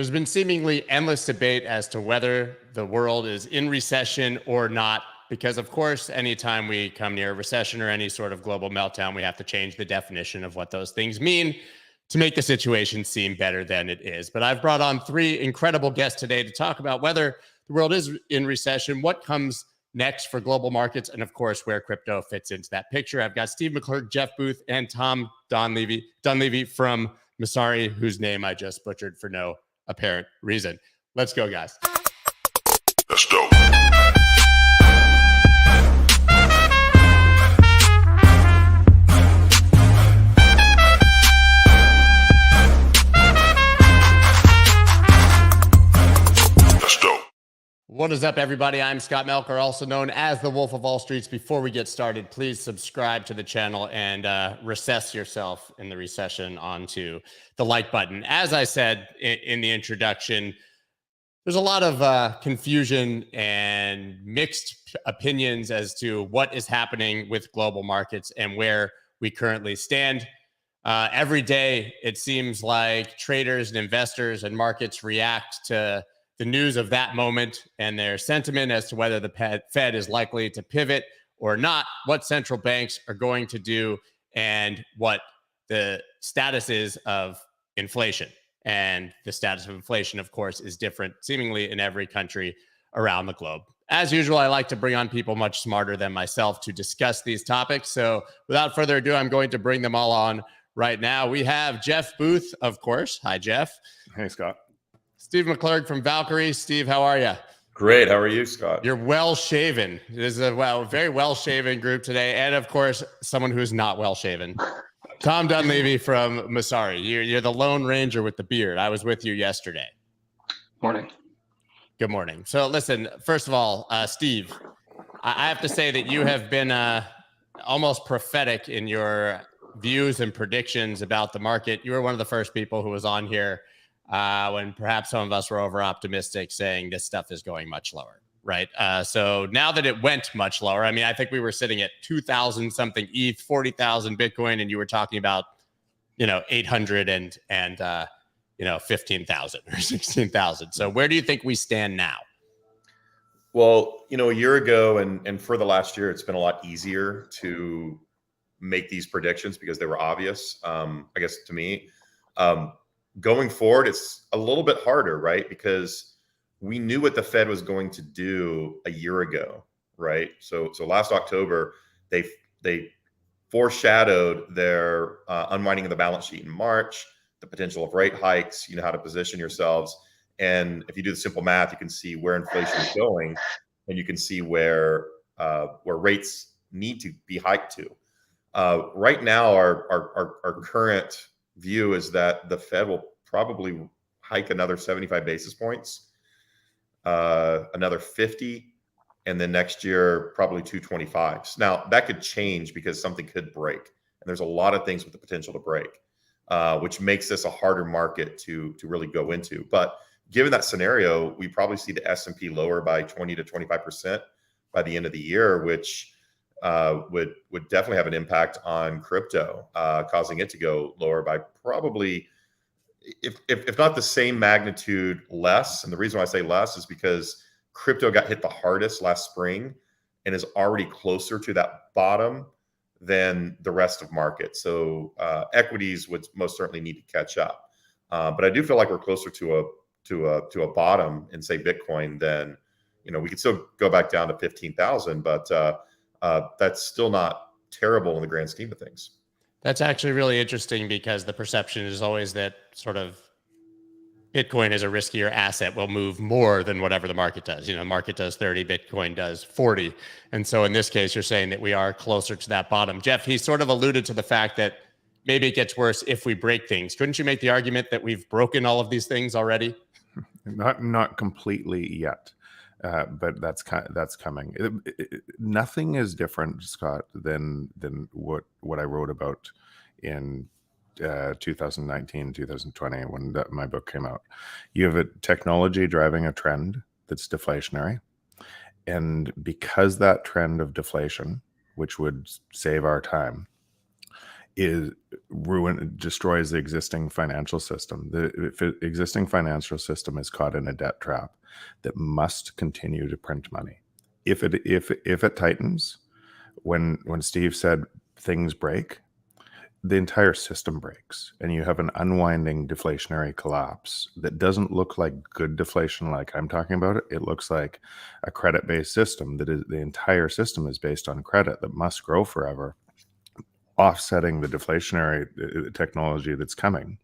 There's been seemingly endless debate as to whether the world is in recession or not, because of course, anytime we come near a recession or any sort of global meltdown, we have to change the definition of what those things mean to make the situation seem better than it is. But I've brought on three incredible guests today to talk about whether the world is in recession, what comes next for global markets, and of course, where crypto fits into that picture. I've got Steve McClurg, Jeff Booth, and Tom Dunleavy from Masari, whose name I just butchered for no apparent reason. Let's go, guys. Let's go. What is up, everybody? I'm Scott Melker, also known as the Wolf of All Streets. Before we get started, please subscribe to the channel and recess yourself in the recession onto the like button. As I said in the introduction, there's a lot of confusion and mixed opinions as to what is happening with global markets and where we currently stand. Every day, it seems like traders and investors and markets react to the news of that moment and their sentiment as to whether the Fed is likely to pivot or not, what central banks are going to do, and what the status is of inflation. And the status of inflation, of course, is different seemingly in every country around the globe. As usual, I like to bring on people much smarter than myself to discuss these topics. So without further ado, I'm going to bring them all on right now. We have Jeff Booth, of course. Hi, Jeff. Hey, Scott. Steve McClurg from Valkyrie. Steve, how are you? Great. How are you, Scott? You're well-shaven. This is a very well-shaven group today. And, of course, someone who's not well-shaven. Tom Dunleavy from Masari. You're the Lone Ranger with the beard. I was with you yesterday. Morning. Good morning. So, listen, first of all, Steve, I have to say that you have been almost prophetic in your views and predictions about the market. You were one of the first people who was on here when perhaps some of us were over optimistic, saying this stuff is going much lower, right? So now that it went much lower, I mean, I think we were sitting at 2,000 something ETH, 40,000 Bitcoin, and you were talking about, 800 and 15,000 or 16,000. So where do you think we stand now? Well, a year ago and for the last year, it's been a lot easier to make these predictions because they were obvious, I guess, to me. Going forward, it's a little bit harder, right? Because we knew what the Fed was going to do a year ago, right? So last October, they foreshadowed their unwinding of the balance sheet in March, the potential of rate hikes, how to position yourselves. And if you do the simple math, you can see where inflation is going, and you can see where rates need to be hiked to. Right now, our current view is that the Fed will probably hike another 75 basis points, another 50, and then next year probably 225s. Now that could change because something could break, and there's a lot of things with the potential to break, which makes this a harder market to really go into. But given that scenario, we probably see the S&P lower by 20 to 25% by the end of the year, which would definitely have an impact on crypto, causing it to go lower by probably, if not the same magnitude, less. And the reason why I say less is because crypto got hit the hardest last spring and is already closer to that bottom than the rest of markets. So equities would most certainly need to catch up. But I do feel like we're closer to a bottom in, say, Bitcoin than, we could still go back down to 15,000, but that's still not terrible in the grand scheme of things. That's actually really interesting because the perception is always that sort of Bitcoin as a riskier asset will move more than whatever the market does. The market does 30, Bitcoin does 40. And so in this case, you're saying that we are closer to that bottom. Jeff, he sort of alluded to the fact that maybe it gets worse if we break things. Couldn't you make the argument that we've broken all of these things already? Not completely yet. But that's coming. Nothing is different, Scott, than what I wrote about in 2019, 2020 when my book came out. You have a technology driving a trend that's deflationary, and because that trend of deflation, which would save our time, destroys the existing financial system. The existing financial system is caught in a debt trap that must continue to print money. If it tightens, when Steve said things break, the entire system breaks, and you have an unwinding deflationary collapse that doesn't look like good deflation like I'm talking about it. It looks like a credit-based system that is, the entire system is based on credit that must grow forever, offsetting the deflationary technology that's coming.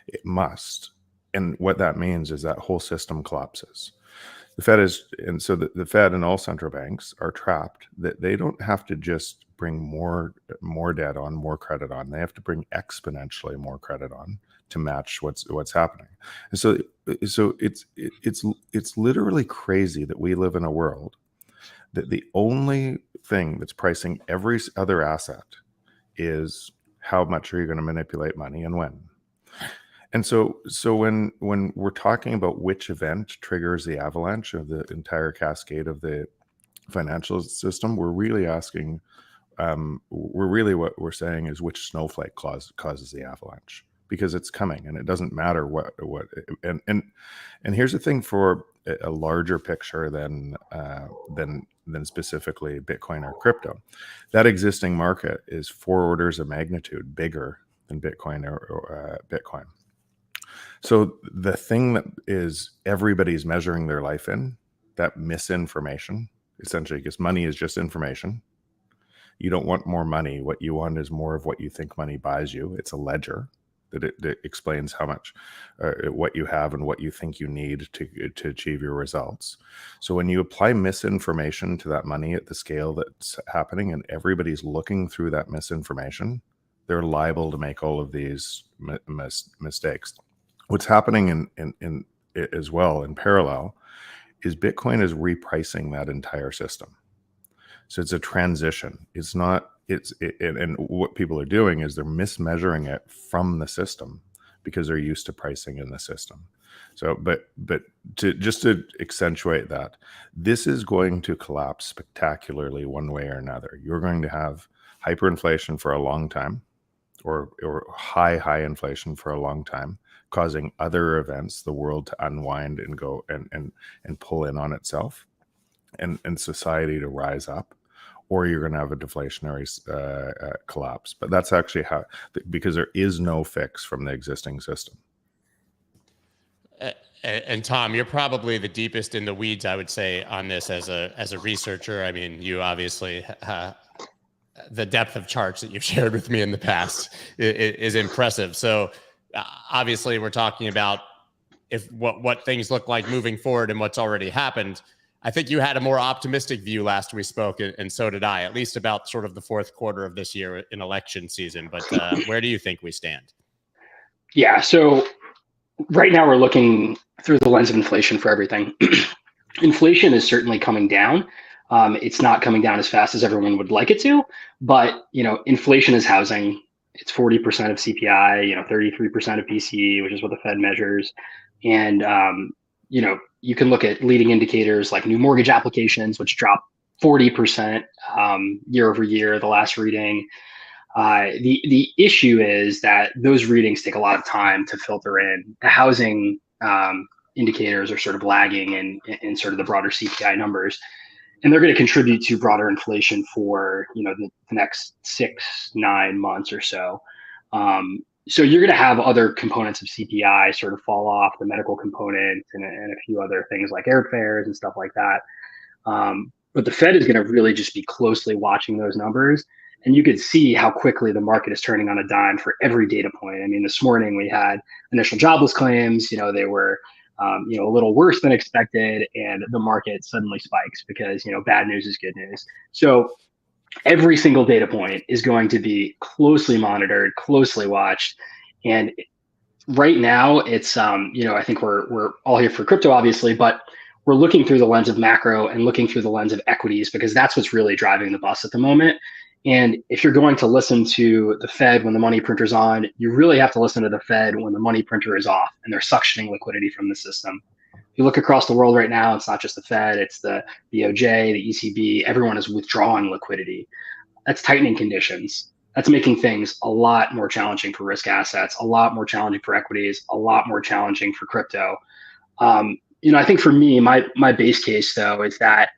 It must. And what that means is that whole system collapses. The Fed is, and so the Fed and all central banks are trapped that they don't have to just bring more debt on, more credit on. They have to bring exponentially more credit on to match what's happening. And so it's literally crazy that we live in a world that the only thing that's pricing every other asset is how much are you going to manipulate money and when. And so when we're talking about which event triggers the avalanche of the entire cascade of the financial system, we're really asking, what we're saying is which snowflake causes the avalanche, because it's coming, and it doesn't matter what. And here's the thing for a larger picture than specifically Bitcoin or crypto. That existing market is 4 orders of magnitude bigger than Bitcoin or Bitcoin. So the thing that is everybody's measuring their life in, that misinformation, essentially, because money is just information. You don't want more money. What you want is more of what you think money buys you. It's a ledger that explains how much, what you have and what you think you need to achieve your results. So when you apply misinformation to that money at the scale that's happening, and everybody's looking through that misinformation, they're liable to make all of these mistakes. What's happening in as well in parallel is Bitcoin is repricing that entire system. So it's a transition. It's not. And what people are doing is they're mismeasuring it from the system because they're used to pricing in the system. So, but to accentuate that, this is going to collapse spectacularly one way or another. You're going to have hyperinflation for a long time, or high inflation for a long time, causing other events, the world to unwind and go and pull in on itself, and society to rise up, or you're going to have a deflationary collapse. But that's actually how, because there is no fix from the existing system. And Tom, you're probably the deepest in the weeds, I would say, on this as a researcher. I mean, you obviously the depth of charts that you've shared with me in the past is impressive. So obviously, we're talking about what things look like moving forward and what's already happened. I think you had a more optimistic view last we spoke, and so did I, at least about sort of the fourth quarter of this year in election season. But where do you think we stand? Yeah, so right now we're looking through the lens of inflation for everything. Inflation is certainly coming down. It's not coming down as fast as everyone would like it to, but inflation is housing. It's 40% of CPI, 33% of PCE, which is what the Fed measures. And, you can look at leading indicators like new mortgage applications, which dropped 40% year over year, the last reading. The issue is that those readings take a lot of time to filter in. The housing indicators are sort of lagging in sort of the broader CPI numbers. And they're going to contribute to broader inflation for the next 6-9 months or so. So you're going to have other components of CPI sort of fall off, the medical component and a few other things like airfares and stuff like that. But the Fed is going to really just be closely watching those numbers. And you could see how quickly the market is turning on a dime for every data point. I mean, this morning we had initial jobless claims. They were a little worse than expected, and the market suddenly spikes because bad news is good news. So every single data point is going to be closely monitored, closely watched. And right now it's I think we're all here for crypto, obviously, but we're looking through the lens of macro and looking through the lens of equities, because that's what's really driving the bus at the moment. And if you're going to listen to the Fed when the money printer's on, you really have to listen to the Fed when the money printer is off and they're suctioning liquidity from the system. If you look across the world right now, it's not just the Fed, it's the BOJ, the ECB, everyone is withdrawing liquidity. That's tightening conditions. That's making things a lot more challenging for risk assets, a lot more challenging for equities, a lot more challenging for crypto. I think for me, my base case though is that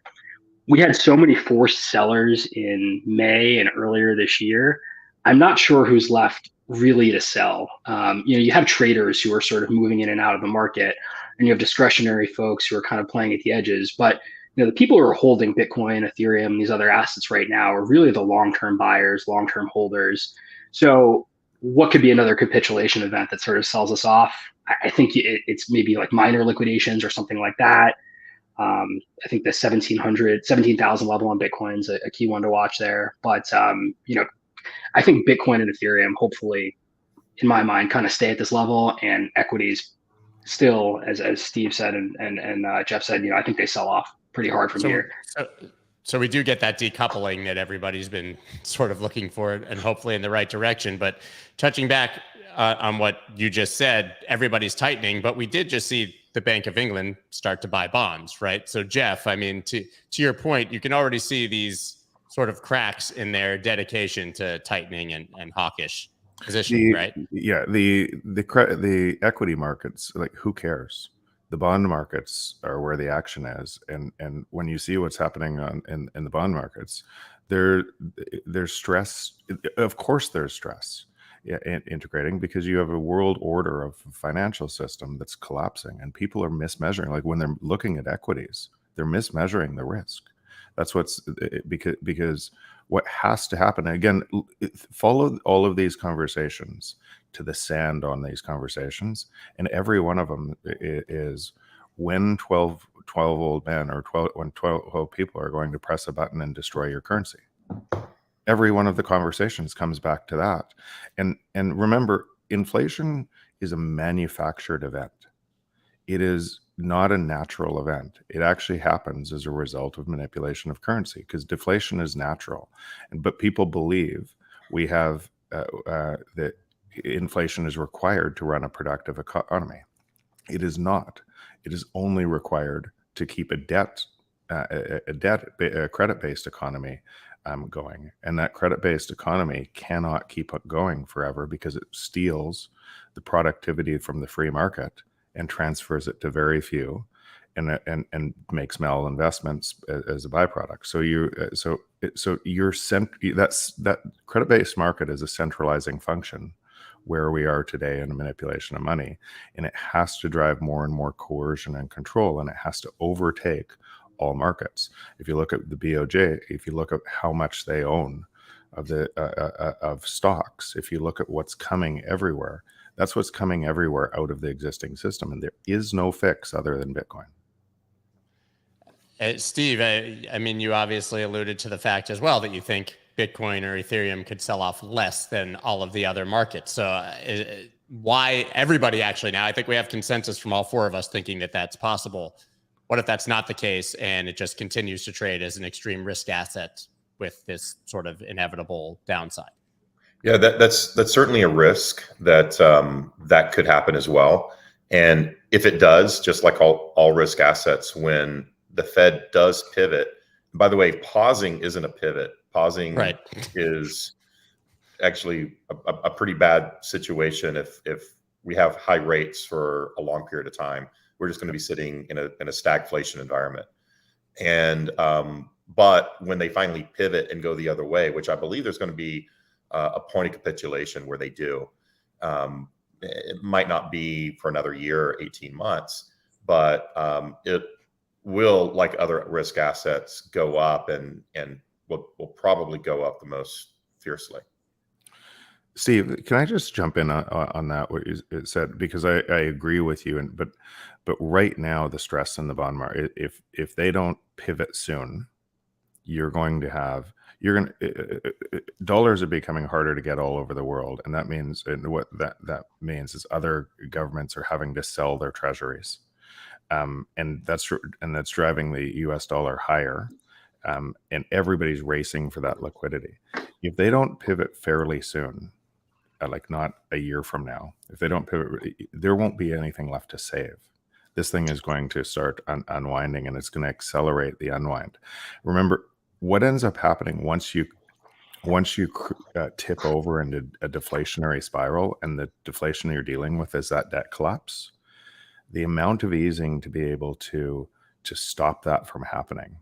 we had so many forced sellers in May and earlier this year. I'm not sure who's left really to sell. You have traders who are sort of moving in and out of the market, and you have discretionary folks who are kind of playing at the edges. But the people who are holding Bitcoin, Ethereum, these other assets right now are really the long-term buyers, long-term holders. So what could be another capitulation event that sort of sells us off? I think it's maybe like minor liquidations or something like that. I think the 17,000 level on Bitcoin is a key one to watch there. But, I think Bitcoin and Ethereum, hopefully, in my mind, kind of stay at this level, and equities still, as Steve said and Jeff said, I think they sell off pretty hard from here. So we do get that decoupling that everybody's been sort of looking for, and hopefully in the right direction. But touching back on what you just said, everybody's tightening, but we did just see the Bank of England start to buy bonds, right? So Jeff, I mean, to your point, you can already see these sort of cracks in their dedication to tightening and hawkish position, right? Yeah, the equity markets, like, who cares? The bond markets are where the action is, and when you see what's happening in the bond markets, there's stress. Of course, there's stress. Integrating, because you have a world order of financial system that's collapsing, and people are mismeasuring. Like, when they're looking at equities, they're mismeasuring the risk. That's because what has to happen, again, follow all of these conversations to the sand on these conversations, and every one of them is when 12 old men, or 12 people are going to press a button and destroy your currency. Every one of the conversations comes back to that. And remember, inflation is a manufactured event. It is not a natural event. It actually happens as a result of manipulation of currency, because deflation is natural. But people believe we have that inflation is required to run a productive economy. It is not. It is only required to keep a credit-based economy going. And that credit-based economy cannot keep going forever, because it steals the productivity from the free market and transfers it to very few, and makes malinvestments as a byproduct. That credit-based market is a centralizing function where we are today in the manipulation of money, and it has to drive more and more coercion and control, and it has to overtake all markets. If you look at the BOJ, if you look at how much they own of stocks, if you look at what's coming everywhere, that's what's coming everywhere out of the existing system, and there is no fix other than Bitcoin. Steve, I mean, you obviously alluded to the fact as well that you think Bitcoin or Ethereum could sell off less than all of the other markets. So why everybody actually now, I think we have consensus from all four of us thinking that that's possible. What if that's not the case and it just continues to trade as an extreme risk asset with this sort of inevitable downside? Yeah, that's certainly a risk that that could happen as well. And if it does, just like all risk assets, when the Fed does pivot, and by the way, pausing isn't a pivot. Pausing is actually a pretty bad situation. If we have high rates for a long period of time, we're just going to be sitting in a stagflation environment. And but when they finally pivot and go the other way, which I believe there's going to be a point of capitulation where they do, it might not be for another year, 18 months, but it will, like other risk assets, go up and will probably go up the most fiercely. Steve, can I just jump in on that, what you said? Because I agree with you, but right now the stress in the bond market, if they don't pivot soon, dollars are becoming harder to get all over the world, and that means, and what that means is other governments are having to sell their treasuries, and that's driving the U.S. dollar higher, and everybody's racing for that liquidity. If they don't pivot fairly soon, like not a year from now, if they don't pivot, there won't be anything left to save. This thing is going to start unwinding, and it's going to accelerate the unwind. Remember, what ends up happening once you once you tip over into a deflationary spiral, and the deflation you're dealing with is that debt collapse, the amount of easing to be able to stop that from happening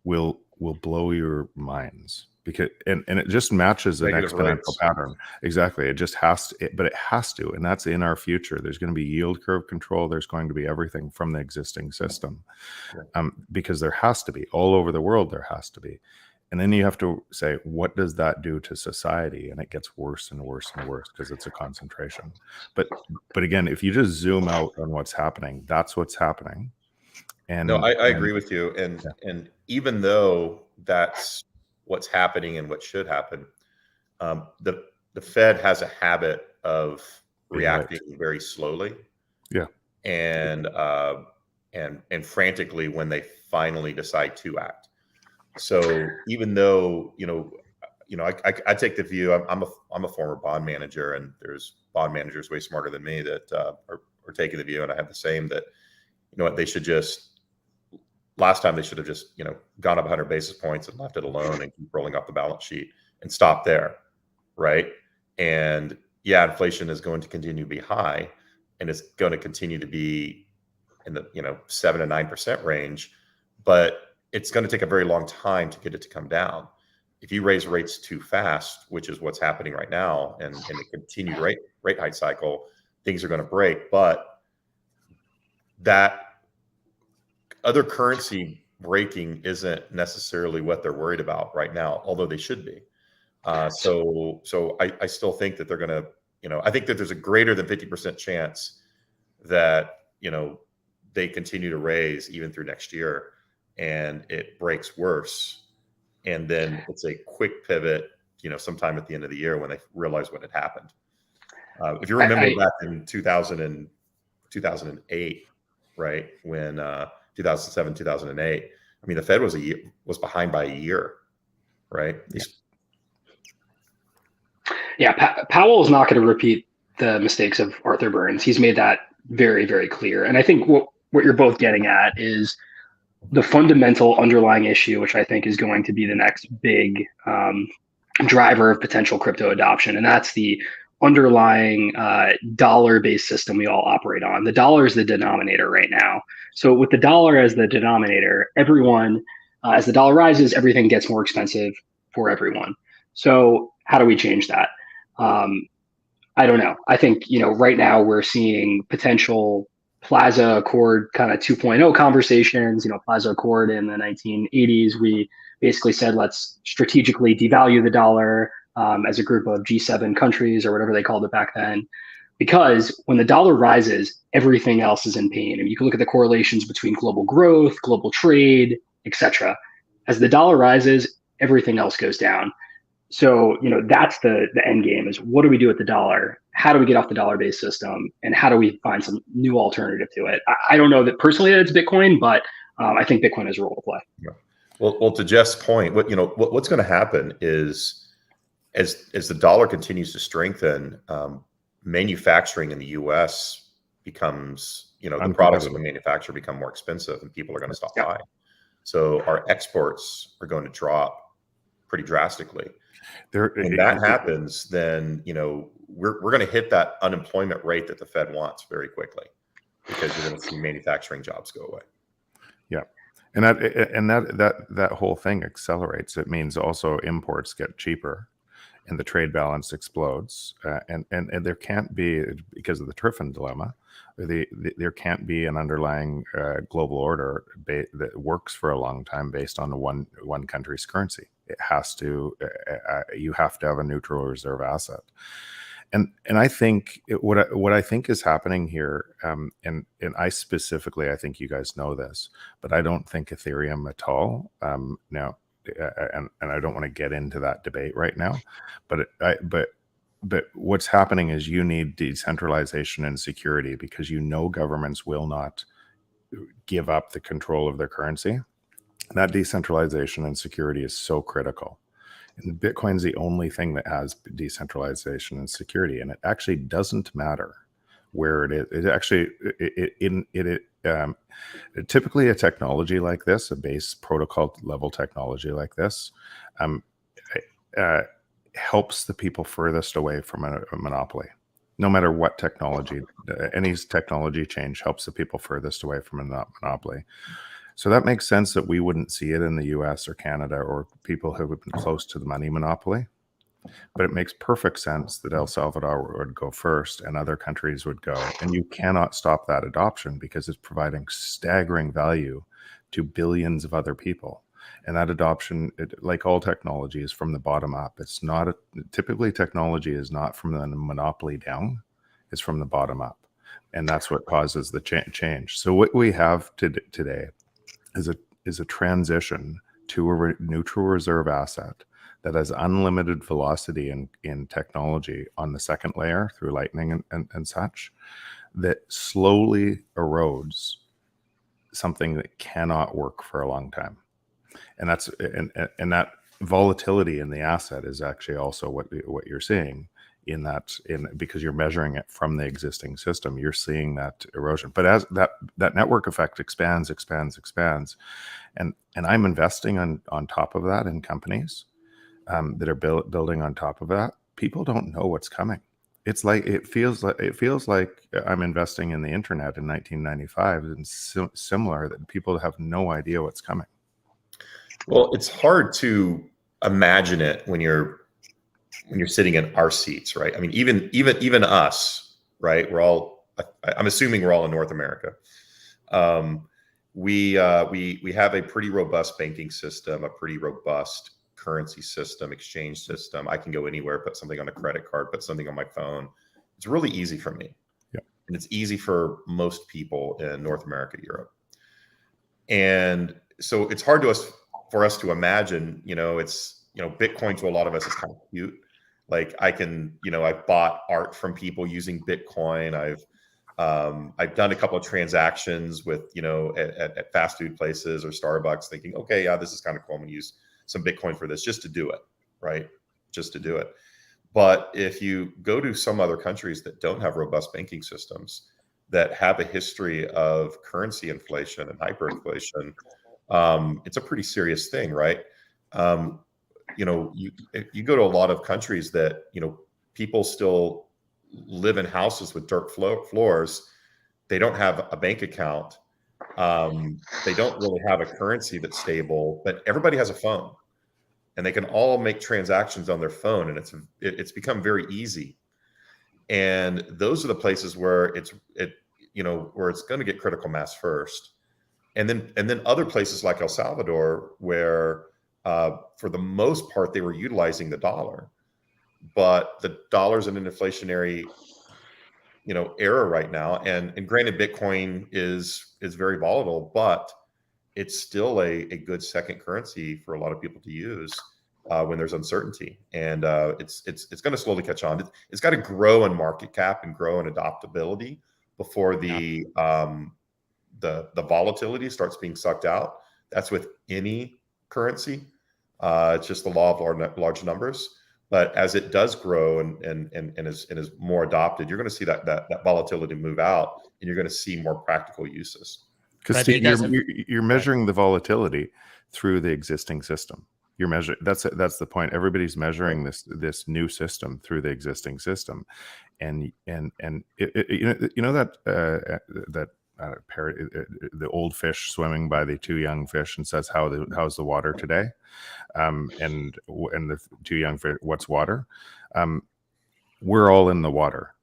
will blow your minds, because and it just matches an Negative exponential rates. pattern. Exactly. It just has to, but it has to, and that's in our future. There's going to be yield curve control. There's going to be everything from the existing system, because there has to be, all over the world there has to be. And then you have to say, what does that do to society? And it gets worse and worse and worse because it's a concentration. But again, if you just zoom out on what's happening, that's what's happening. And no, I agree with you. And even though that's what's happening and what should happen, the Fed has a habit of reacting very slowly. Yeah. And frantically when they finally decide to act. So even though, I take the view, I'm a former bond manager, and there's bond managers way smarter than me that are taking the view, and I have the same, that, what they should just, last time they should have just, gone up 100 basis points and left it alone and keep rolling off the balance sheet and stop there. Right. And yeah, inflation is going to continue to be high, and it's going to continue to be in the, 7 to 9% range, but it's going to take a very long time to get it to come down. If you raise rates too fast, which is what's happening right now, and in a continued rate hike cycle, things are going to break. But that other currency breaking isn't necessarily what they're worried about right now, although they should be. So I still think that they're going to, I think that there's a greater than 50% chance that, they continue to raise even through next year, and it breaks worse. And then it's a quick pivot, sometime at the end of the year when they realize what had happened. If you remember back in 2008, right, when 2007, 2008, I mean, the Fed was behind by a year, right? Yeah, Powell is not going to repeat the mistakes of Arthur Burns. He's made that very, very clear. And I think what you're both getting at is the fundamental underlying issue, which I think is going to be the next big driver of potential crypto adoption. And that's the underlying dollar-based system we all operate on. The dollar is the denominator right now. So with the dollar as the denominator, everyone, as the dollar rises, everything gets more expensive for everyone. So how do we change that? I don't know. I think, right now we're seeing potential Plaza Accord kind of 2.0 conversations. Plaza Accord in the 1980s, we basically said, let's strategically devalue the dollar as a group of G7 countries, or whatever they called it back then, because when the dollar rises, everything else is in pain. And you can look at the correlations between global growth, global trade, etc. As the dollar rises, everything else goes down. So, that's the end game, is what do we do with the dollar? How do we get off the dollar-based system? And how do we find some new alternative to it? I don't know that personally that it's Bitcoin, but I think Bitcoin has a role to play. Yeah. Well, to Jeff's point, what's going to happen is, as the dollar continues to strengthen, manufacturing in the U.S. becomes, the products of the manufacturer become more expensive, and people are going to stop buying. So our exports are going to drop pretty drastically. When that happens, then we're going to hit that unemployment rate that the Fed wants very quickly, because you're going to see manufacturing jobs go away. Yeah, and that whole thing accelerates. It means also imports get cheaper, and the trade balance explodes. And there can't be, because of the Triffin dilemma, there can't be an underlying global order that works for a long time based on one country's currency. It has to, you have to have a neutral reserve asset. And I think what I think is happening here, and I specifically, I think you guys know this, but I don't think Ethereum at all. Now, and I don't want to get into that debate right now, but what's happening is you need decentralization and security, because governments will not give up the control of their currency. That decentralization and security is so critical. And Bitcoin's the only thing that has decentralization and security, and it actually doesn't matter where it is. It actually, typically a technology like this, a base protocol level technology like this, helps the people furthest away from a monopoly. No matter what technology, any technology change helps the people furthest away from a monopoly. So that makes sense that we wouldn't see it in the US or Canada or people who have been close to the money monopoly. But it makes perfect sense that El Salvador would go first and other countries would go. And you cannot stop that adoption because it's providing staggering value to billions of other people. And that adoption, like all technology, is from the bottom up. It's not typically technology is not from the monopoly down, it's from the bottom up. And that's what causes the change. So what we have today is a transition to a neutral reserve asset that has unlimited velocity in technology on the second layer through Lightning and such, that slowly erodes something that cannot work for a long time. And that's and that volatility in the asset is actually also what you're seeing because you're measuring it from the existing system. You're seeing that erosion. But as that network effect expands, and I'm investing on top of that in companies that are building on top of that. People don't know what's coming. It's like it feels like I'm investing in the internet in 1995 and similar, that people have no idea what's coming. Well, it's hard to imagine it when you're sitting in our seats, right? I mean, even us, right? I'm assuming we're all in North America. We have a pretty robust banking system, a pretty robust currency system, exchange system. I can go anywhere, put something on a credit card, put something on my phone. It's really easy for me. Yeah. And it's easy for most people in North America, Europe. And so it's hard for us to imagine, Bitcoin to a lot of us is kind of cute. Like I've bought art from people using Bitcoin. I've done a couple of transactions with, at fast food places or Starbucks thinking, okay, yeah, this is kind of cool. I'm gonna use some Bitcoin for this just to do it, right? Just to do it. But if you go to some other countries that don't have robust banking systems, that have a history of currency inflation and hyperinflation, it's a pretty serious thing, right? You go to a lot of countries that, people still live in houses with dirt floors. They don't have a bank account. They don't really have a currency that's stable, but everybody has a phone and they can all make transactions on their phone. And it's become very easy. And those are the places where it's going to get critical mass first. And then other places like El Salvador, where for the most part, they were utilizing the dollar, but the dollar's in an inflationary, era right now. And granted, Bitcoin is very volatile, but it's still a good second currency for a lot of people to use when there's uncertainty. And it's going to slowly catch on. It's got to grow in market cap and grow in adoptability before the volatility starts being sucked out. That's with any currency. It's just the law of large numbers. But as it does grow and is more adopted, you're going to see that volatility move out, and you're going to see more practical uses. Because you're measuring the volatility through the existing system. You're measuring. That's the point. Everybody's measuring this new system through the existing system, and that parrot, the old fish swimming by the two young fish and says, how's the water today? And the two young fish, what's water? We're all in the water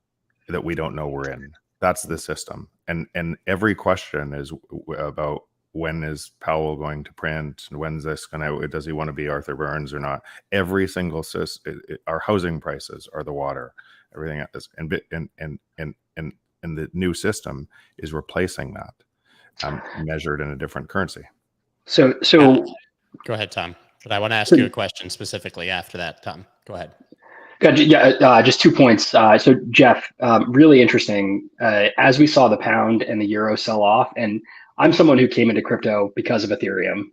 that we don't know we're in. That's the system. And every question is about, when is Powell going to print? When's this does he want to be Arthur Burns or not? Every single our housing prices are the water, everything else. And the new system is replacing that, measured in a different currency. So go ahead, Tom. But I want to ask you a question specifically after that, Tom. Go ahead. Yeah, just 2 points. So Jeff, really interesting. As we saw the pound and the euro sell off, and I'm someone who came into crypto because of Ethereum.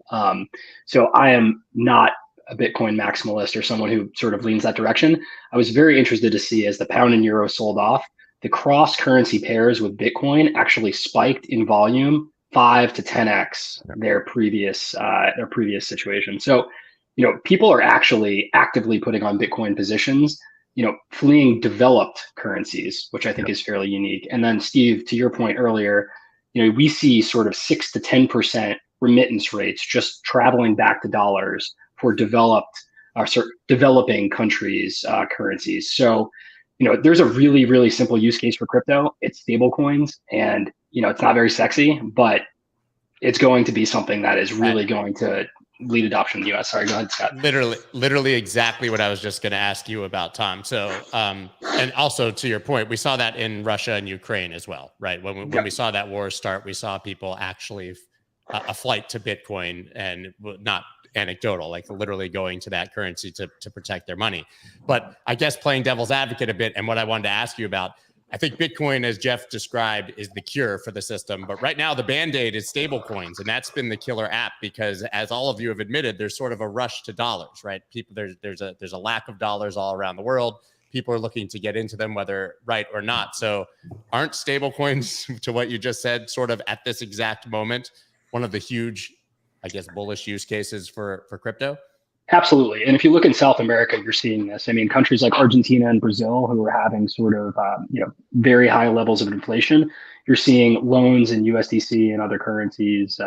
So I am not a Bitcoin maximalist or someone who sort of leans that direction. I was very interested to see, as the pound and euro sold off, the cross currency pairs with Bitcoin actually spiked in volume 5 to 10x their previous situation. So people are actually actively putting on Bitcoin positions, fleeing developed currencies, which I think is fairly unique. And then Steve, to your point earlier, we see sort of 6 to 10% remittance rates just traveling back to dollars for developing countries' currencies. So, there's a really, really simple use case for crypto. It's stablecoins, and it's not very sexy, but it's going to be something that is really going to lead adoption in the US. Sorry, go ahead, Scott. Literally exactly what I was just going to ask you about, Tom. So, and also to your point, we saw that in Russia and Ukraine as well, right? When we saw that war start, we saw people actually a flight to Bitcoin, and not anecdotal, like literally going to that currency to protect their money. But I guess playing devil's advocate a bit, and what I wanted to ask you about, I think Bitcoin, as Jeff described, is the cure for the system. But right now, the Band-Aid is stablecoins, and that's been the killer app because, as all of you have admitted, there's sort of a rush to dollars, right? People, there's a lack of dollars all around the world. People are looking to get into them, whether right or not. So, aren't stablecoins, to what you just said, sort of at this exact moment, one of the huge, I guess, bullish use cases for crypto? Absolutely. And if you look in South America, you're seeing this. I mean, countries like Argentina and Brazil, who are having sort of, very high levels of inflation, you're seeing loans in USDC and other currencies,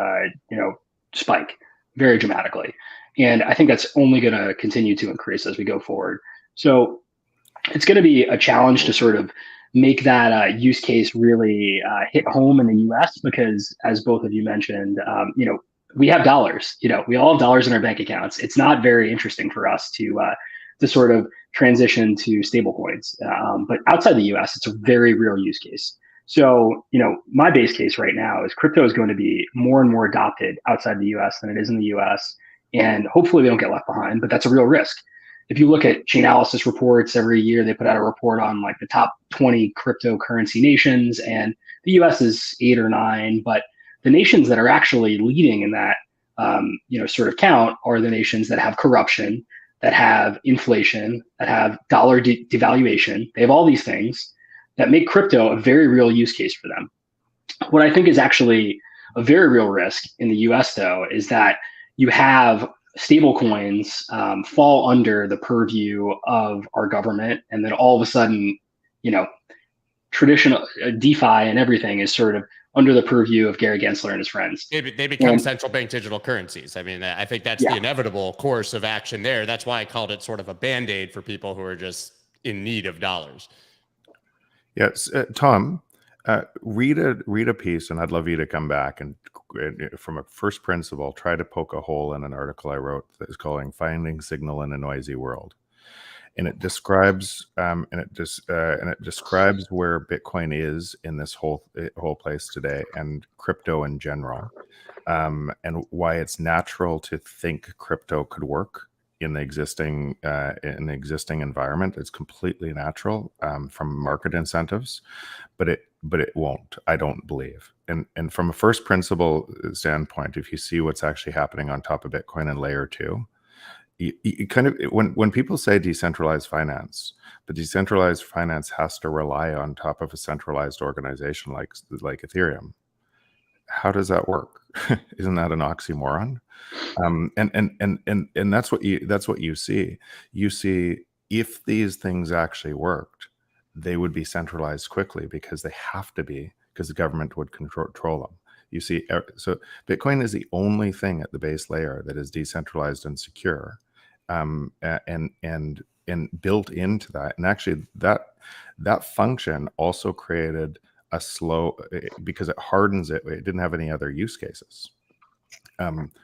spike very dramatically. And I think that's only going to continue to increase as we go forward. So it's going to be a challenge to sort of make that use case really hit home in the US, because as both of you mentioned, we have dollars, we all have dollars in our bank accounts. It's not very interesting for us to sort of transition to stablecoins. But outside the US, it's a very real use case. So, my base case right now is crypto is going to be more and more adopted outside the US than it is in the US. And hopefully they don't get left behind, but that's a real risk. If you look at Chainalysis reports, every year they put out a report on like the top 20 cryptocurrency nations, and the US is 8 or 9, but the nations that are actually leading in that, sort of count are the nations that have corruption, that have inflation, that have dollar devaluation. They have all these things that make crypto a very real use case for them. What I think is actually a very real risk in the US, though, is that you have stablecoins fall under the purview of our government, and then all of a sudden, traditional DeFi and everything is sort of under the purview of Gary Gensler and his friends. They become central bank digital currencies. I mean, I think that's the inevitable course of action there. That's why I called it sort of a Band-Aid for people who are just in need of dollars. Yes, Tom, read a piece, and I'd love you to come back and from a first principle, try to poke a hole in an article I wrote that is calling "Finding Signal in a Noisy World." And it describes where Bitcoin is in this whole place today, and crypto in general, and why it's natural to think crypto could work in the existing environment. It's completely natural from market incentives, but it won't, I don't believe. And from a first principle standpoint, if you see what's actually happening on top of Bitcoin and layer 2. You kind of, when people say decentralized finance, but decentralized finance has to rely on top of a centralized organization like Ethereum. How does that work? Isn't that an oxymoron? And that's what you see. You see, if these things actually worked, they would be centralized quickly because they have to be, because the government would control them. You see, so Bitcoin is the only thing at the base layer that is decentralized and secure, and built into that. And actually, that function also created a slow, because it hardens it. It didn't have any other use cases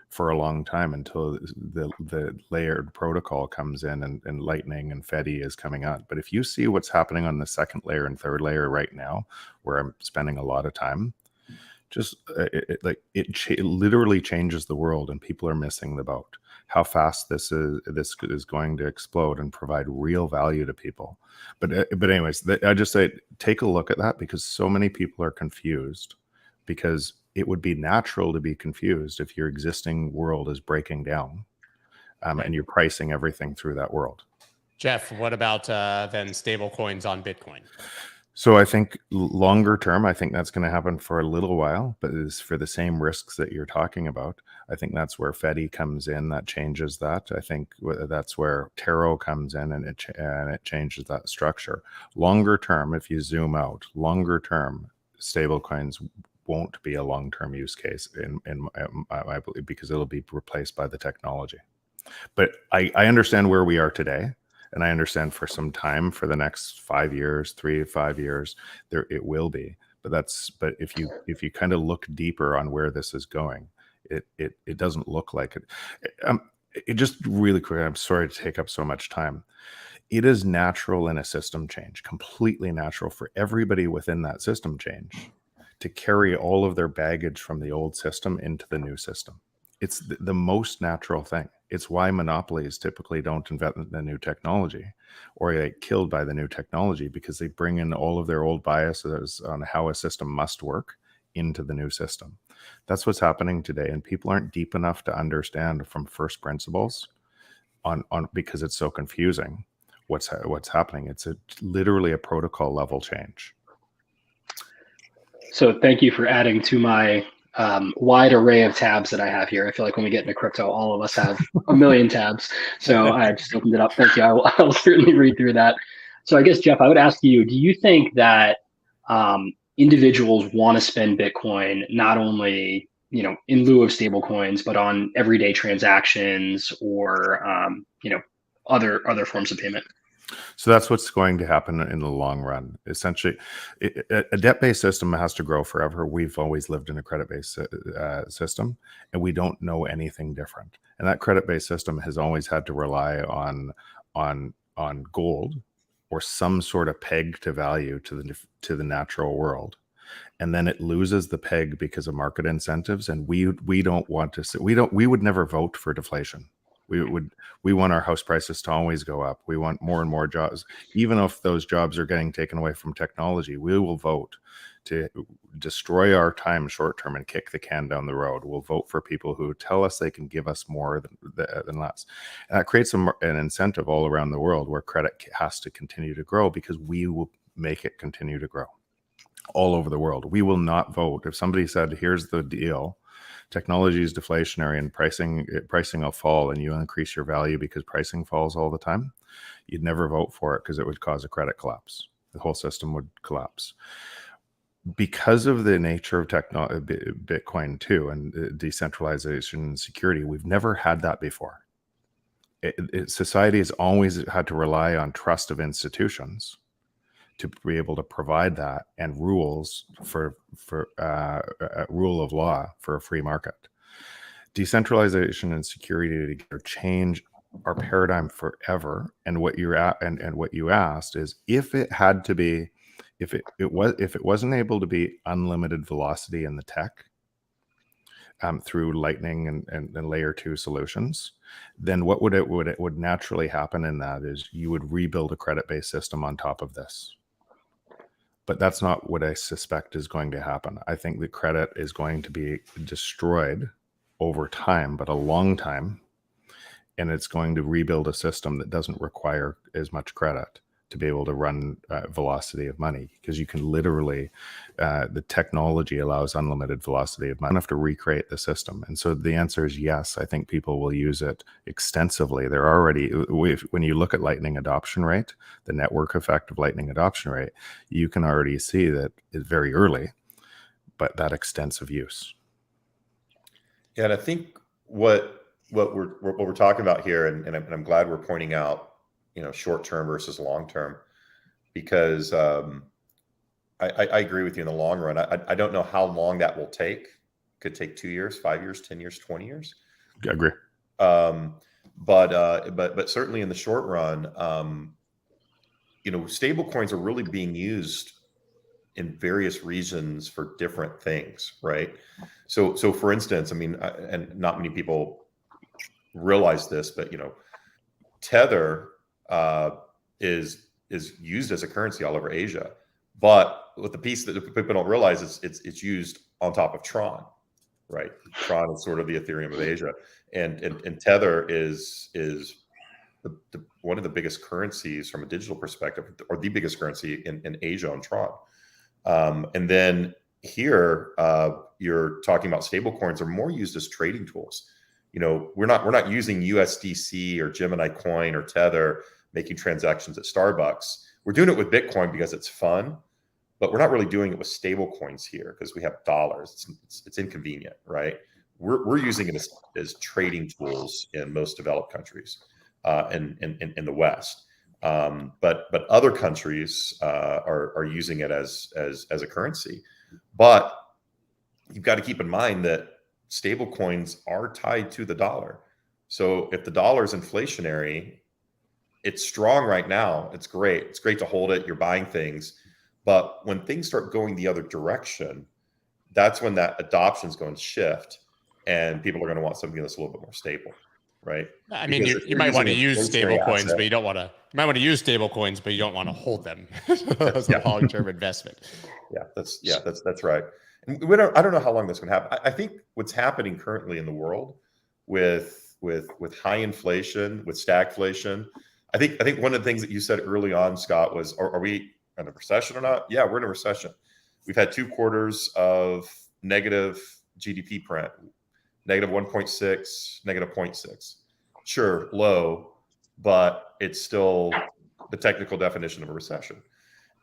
for a long time until the layered protocol comes in, and Lightning and Fedi is coming out. But if you see what's happening on the second layer and third layer right now, where I'm spending a lot of time, just it literally changes the world, and people are missing the boat. How fast this is going to explode and provide real value to people. But anyways, I just say take a look at that, because so many people are confused, because it would be natural to be confused if your existing world is breaking down, and you're pricing everything through that world. Jeff, what about then stable coins on Bitcoin? So I think longer term, I think that's going to happen for a little while, but it's for the same risks that you're talking about. I think that's where Fedi comes in. That changes that. I think that's where Taro comes in, and it changes that structure. Longer term, if you zoom out, longer term, stablecoins won't be a long-term use case I believe, because it'll be replaced by the technology. But I understand where we are today, and I understand for some time, for the next 5 years, 3 to 5 years, there it will be. But if you kind of look deeper on where this is going, it doesn't look like it. It just really quick. I'm sorry to take up so much time. It is natural in a system change, completely natural for everybody within that system change to carry all of their baggage from the old system into the new system. It's the most natural thing. It's why monopolies typically don't invent the new technology, or get killed by the new technology, because they bring in all of their old biases on how a system must work into the new system. That's what's happening today, and people aren't deep enough to understand from first principles on because it's so confusing what's happening. It's literally a protocol level change. So thank you for adding to my wide array of tabs that I have here. I feel like when we get into crypto, all of us have a million tabs. So I just opened it up. Thank you. I will certainly read through that. So I guess, Jeff, I would ask you, do you think that individuals want to spend Bitcoin not only, in lieu of stable coins, but on everyday transactions or, other forms of payment? So that's what's going to happen in the long run. Essentially, a debt-based system has to grow forever. We've always lived in a credit-based system, and we don't know anything different. And that credit-based system has always had to rely on gold or some sort of peg to value to the natural world. And then it loses the peg because of market incentives. And we don't want to. We would never vote for deflation. We want our house prices to always go up. We want more and more jobs. Even if those jobs are getting taken away from technology, we will vote to destroy our time short term and kick the can down the road. We'll vote for people who tell us they can give us more than less. And that creates an incentive all around the world where credit has to continue to grow, because we will make it continue to grow all over the world. We will not vote. If somebody said, here's the deal, technology is deflationary and pricing will fall, and you increase your value because pricing falls all the time, you'd never vote for it, because it would cause a credit collapse. The whole system would collapse. Because of the nature of Bitcoin too, and decentralization and security, we've never had that before. Society has always had to rely on trust of institutions to be able to provide that, and rules for rule of law for a free market. Decentralization and security together change our paradigm forever. And what you're at, and what you asked is, if it had to be, if it wasn't able to be unlimited velocity in the tech through Lightning and layer 2 solutions, then what would naturally happen in that is you would rebuild a credit-based system on top of this. But that's not what I suspect is going to happen. I think the credit is going to be destroyed over time, but a long time. And it's going to rebuild a system that doesn't require as much credit to be able to run velocity of money, because you can literally, the technology allows unlimited velocity of money. You don't have to recreate the system. And so the answer is yes. I think people will use it extensively. They're already, when you look at Lightning adoption rate, the network effect of Lightning adoption rate, you can already see that it's very early, but that extensive use. Yeah, and I think what we're talking about here, and I'm glad we're pointing out, short term versus long term, because I agree with you in the long run. I don't know how long that will take. Could take 2 years, 5 years, 10 years, 20 years. I agree. But certainly in the short run, stable coins are really being used in various reasons for different things, right? So for instance, I mean, and not many people realize this, but Tether is used as a currency all over Asia. But with the piece that people don't realize is it's used on top of Tron, right? Tron is sort of the Ethereum of Asia, and Tether is one of the biggest currencies from a digital perspective, or the biggest currency in Asia on Tron. And then here, you're talking about stable coins are more used as trading tools. We're not using USDC or Gemini Coin or Tether making transactions at Starbucks. We're doing it with Bitcoin because it's fun, but we're not really doing it with stable coins here because we have dollars. It's inconvenient, right? We're using it as trading tools in most developed countries, in the West. But other countries are using it as a currency. But you've got to keep in mind that stable coins are tied to the dollar. So if the dollar is inflationary, it's strong right now. It's great. It's great to hold it. You're buying things. But when things start going the other direction, that's when that adoption is going to shift, and people are going to want something that's a little bit more stable, right? I mean, you might want to use stable coins, but you don't want to. You might want to use stable coins, but you don't want to hold them as a long-term investment. That's right. And I don't know how long this can happen. I think what's happening currently in the world with high inflation, with stagflation, I think one of the things that you said early on, Scott, was, are we in a recession or not? Yeah, we're in a recession. We've had 2 quarters of negative GDP print, negative 1.6, negative 0.6. Sure, low, but it's still the technical definition of a recession.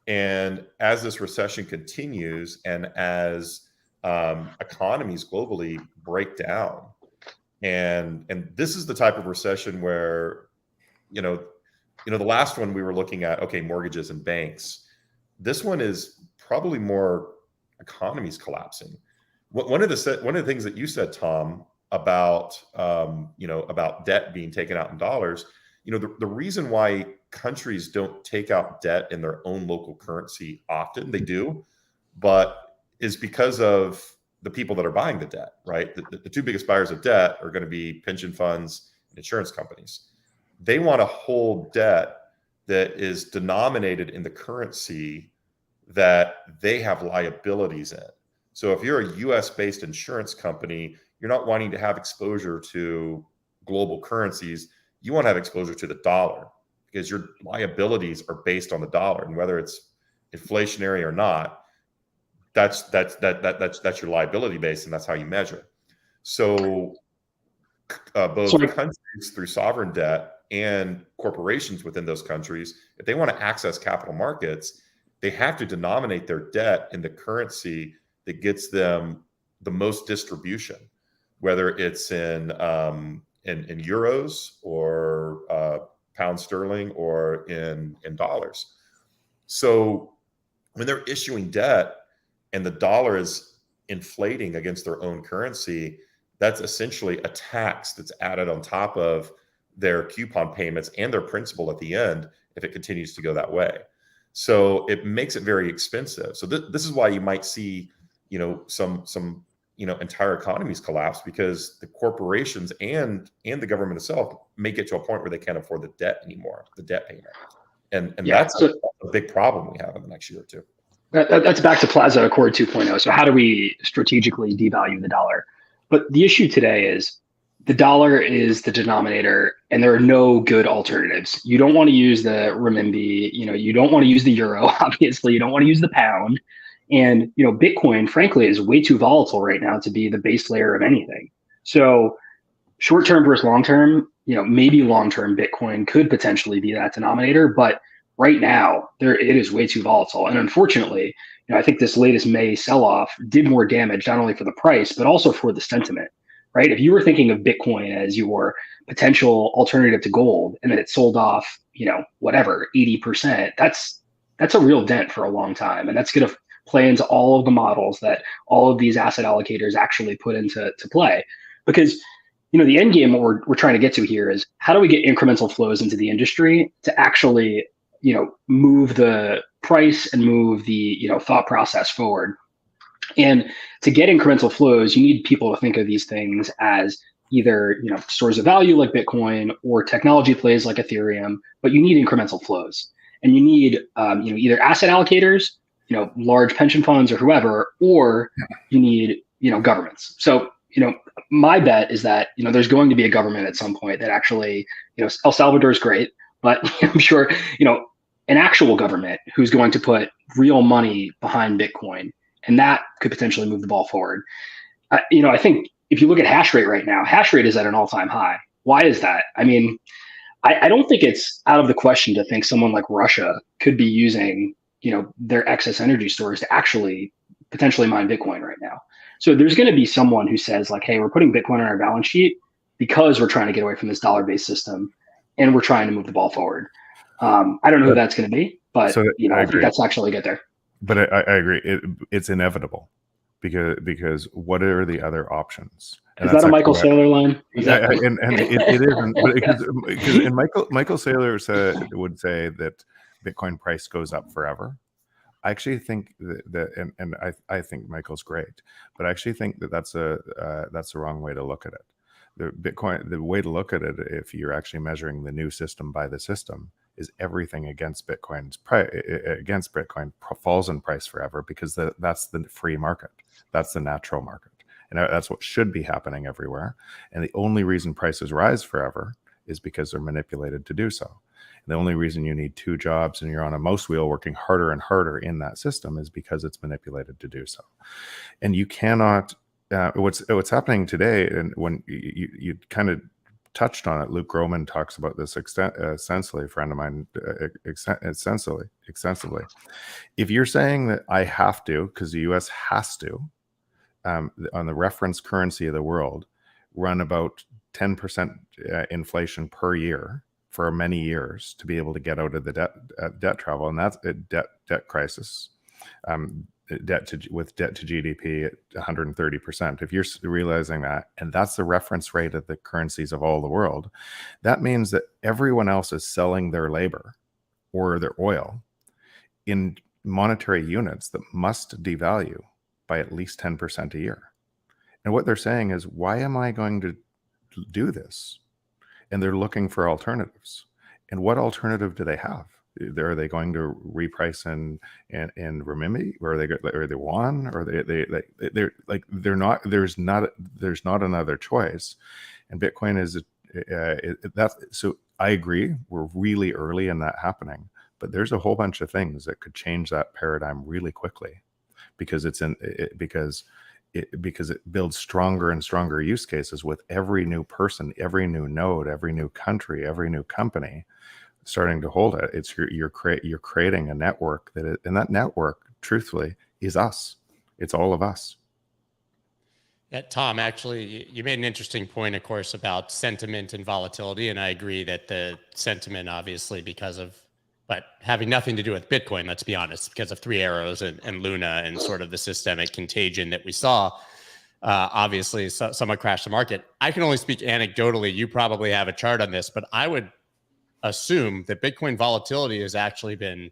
And as this recession continues, and as economies globally break down, and this is the type of recession where, the last one we were looking at, okay, mortgages and banks. This one is probably more economies collapsing. One of the things that you said, Tom, about about debt being taken out in dollars, the reason why countries don't take out debt in their own local currency often, they do, but is because of the people that are buying the debt, right? The 2 biggest buyers of debt are going to be pension funds and insurance companies. They want to hold debt that is denominated in the currency that they have liabilities in. So if you're a US-based insurance company, you're not wanting to have exposure to global currencies. You want to have exposure to the dollar because your liabilities are based on the dollar, and whether it's inflationary or not, that's your liability base, and that's how you measure. So both countries through sovereign debt and corporations within those countries, if they want to access capital markets, they have to denominate their debt in the currency that gets them the most distribution, whether it's in euros or pound sterling or in dollars. So when they're issuing debt and the dollar is inflating against their own currency, that's essentially a tax that's added on top of their coupon payments and their principal at the end if it continues to go that way. So it makes it very expensive. So this is why you might see, some entire economies collapse, because the corporations and the government itself may get to a point where they can't afford the debt anymore, the debt payment. And that's a big problem we have in the next year or two. That's back to Plaza Accord 2.0. So how do we strategically devalue the dollar? But the issue today is the dollar is the denominator, and there are no good alternatives. You don't want to use the renminbi, you don't want to use the euro, obviously, you don't want to use the pound. And, Bitcoin, frankly, is way too volatile right now to be the base layer of anything. So short-term versus long-term, maybe long-term Bitcoin could potentially be that denominator, but right now it is way too volatile. And unfortunately, I think this latest May sell-off did more damage, not only for the price, but also for the sentiment, right? If you were thinking of Bitcoin as your potential alternative to gold, and then it sold off, 80%, that's a real dent for a long time. And that's going to play into all of the models that all of these asset allocators actually put into play. Because, the end game, what we're trying to get to here is, how do we get incremental flows into the industry to actually, move the price and move the, thought process forward? And to get incremental flows, you need people to think of these things as either, stores of value like Bitcoin or technology plays like Ethereum, but you need incremental flows. And you need, either asset allocators, large pension funds or whoever, or you need, governments. So, my bet is that, there's going to be a government at some point that actually, El Salvador is great, but I'm sure, an actual government who's going to put real money behind Bitcoin And that could potentially move the ball forward. I think if you look at hash rate right now, hash rate is at an all-time high. Why is that? I mean, I don't think it's out of the question to think someone like Russia could be using, their excess energy stores to actually potentially mine Bitcoin right now. So there's going to be someone who says like, hey, we're putting Bitcoin on our balance sheet because we're trying to get away from this dollar-based system and we're trying to move the ball forward. I don't know who that's going to be, but I think that's actually get there. But I agree. It's inevitable because what are the other options? And is that a Michael Saylor line? And it isn't, because Michael Saylor would say that Bitcoin price goes up forever. I actually think that and I think Michael's great, but I actually think that's the wrong way to look at it. The way to look at it, if you're actually measuring the new system by the system, is everything against Bitcoin falls in price forever, because that's the free market, that's the natural market. And that's what should be happening everywhere. And the only reason prices rise forever is because they're manipulated to do so. And the only reason you need 2 jobs and you're on a mouse wheel working harder and harder in that system is because it's manipulated to do so. And you cannot, what's happening today, and when you kind of touched on it, Luke Groman talks about this extensively, a friend of mine, extensively. If you're saying that I have to, because the US has to, on the reference currency of the world, run about 10% inflation per year for many years to be able to get out of the debt travel, and that's a debt crisis, debt to GDP at 130%. If you're realizing that, and that's the reference rate of the currencies of all the world, that means that everyone else is selling their labor or their oil in monetary units that must devalue by at least 10% a year. And what they're saying is, why am I going to do this? And they're looking for alternatives. And what alternative do they have? Are they going to reprice in renminbi, or are they yuan, or they're like, they're not. There's not another choice. And Bitcoin is that. So I agree, we're really early in that happening, but there's a whole bunch of things that could change that paradigm really quickly, because because it builds stronger and stronger use cases with every new person, every new node, every new country, every new company starting to hold it. It's you're creating a network and that network, truthfully, is us. It's all of us. Yeah, Tom, actually, you made an interesting point, of course, about sentiment and volatility, and I agree that the sentiment, obviously, but having nothing to do with Bitcoin, let's be honest, because of Three Arrows and Luna and sort of the systemic contagion that we saw, obviously somewhat crashed the market. I can only speak anecdotally. You probably have a chart on this, but I would assume that Bitcoin volatility has actually been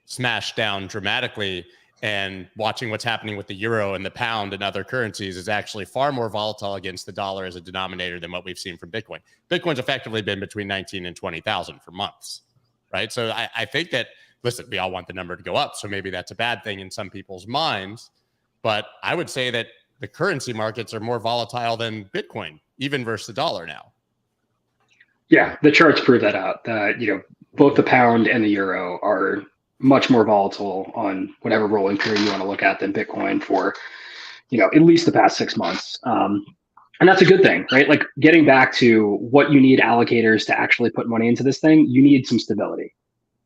smashed down dramatically, and watching what's happening with the euro and the pound and other currencies is actually far more volatile against the dollar as a denominator than what we've seen from Bitcoin. Bitcoin's effectively been between 19 and 20,000 for months. Right. So I think that, listen, we all want the number to go up. So maybe that's a bad thing in some people's minds. But I would say that the currency markets are more volatile than Bitcoin, even versus the dollar now. Yeah, the charts prove that out. Both the pound and the euro are much more volatile on whatever rolling period you want to look at than Bitcoin for, at least the past 6 months. And that's a good thing, right? Like, getting back to what you need allocators to actually put money into this thing, you need some stability.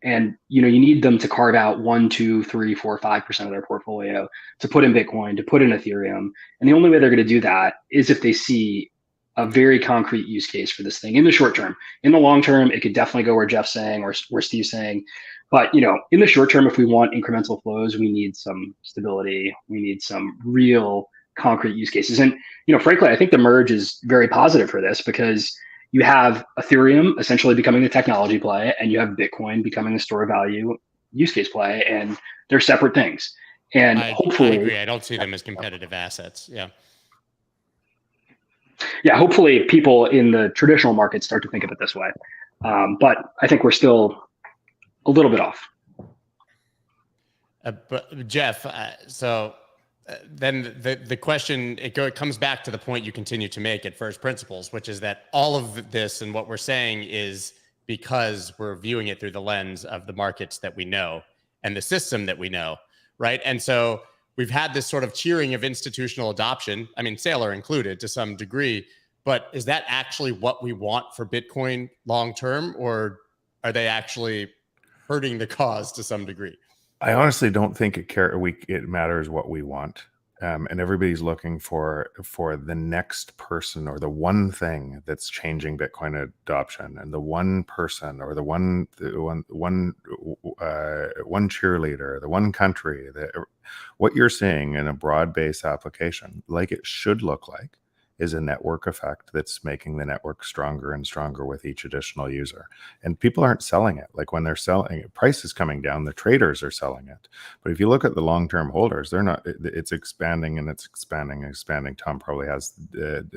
And, you need them to carve out 1, 2, 3, 4, 5% of their portfolio to put in Bitcoin, to put in Ethereum. And the only way they're going to do that is if they see a very concrete use case for this thing in the short term. In the long term, it could definitely go where Jeff's saying or where Steve's saying. But, in the short term, if we want incremental flows, we need some stability. We need some real concrete use cases. And, frankly, I think the merge is very positive for this, because you have Ethereum essentially becoming the technology play, and you have Bitcoin becoming the store of value use case play, and they're separate things. And hopefully, I agree. I don't see them as competitive assets. Yeah. Yeah. Hopefully people in the traditional market start to think of it this way. But I think we're still a little bit off. But Jeff, then the question, it comes back to the point you continue to make at first principles, which is that all of this and what we're saying is because we're viewing it through the lens of the markets that we know and the system that we know, right? And so we've had this sort of cheering of institutional adoption. I mean, Saylor included to some degree, but is that actually what we want for Bitcoin long term, or are they actually hurting the cause to some degree? I honestly don't think it matters what we want. And everybody's looking for the next person or the one thing that's changing Bitcoin adoption, and the one person or the one cheerleader, the one country. What you're seeing in a broad-based application, like it should look like, is a network effect that's making the network stronger and stronger with each additional user. And people aren't selling it. Like when they're selling it, price is coming down, the traders are selling it. But if you look at the long-term holders, they're not, it's expanding and it's expanding and expanding. Tom probably has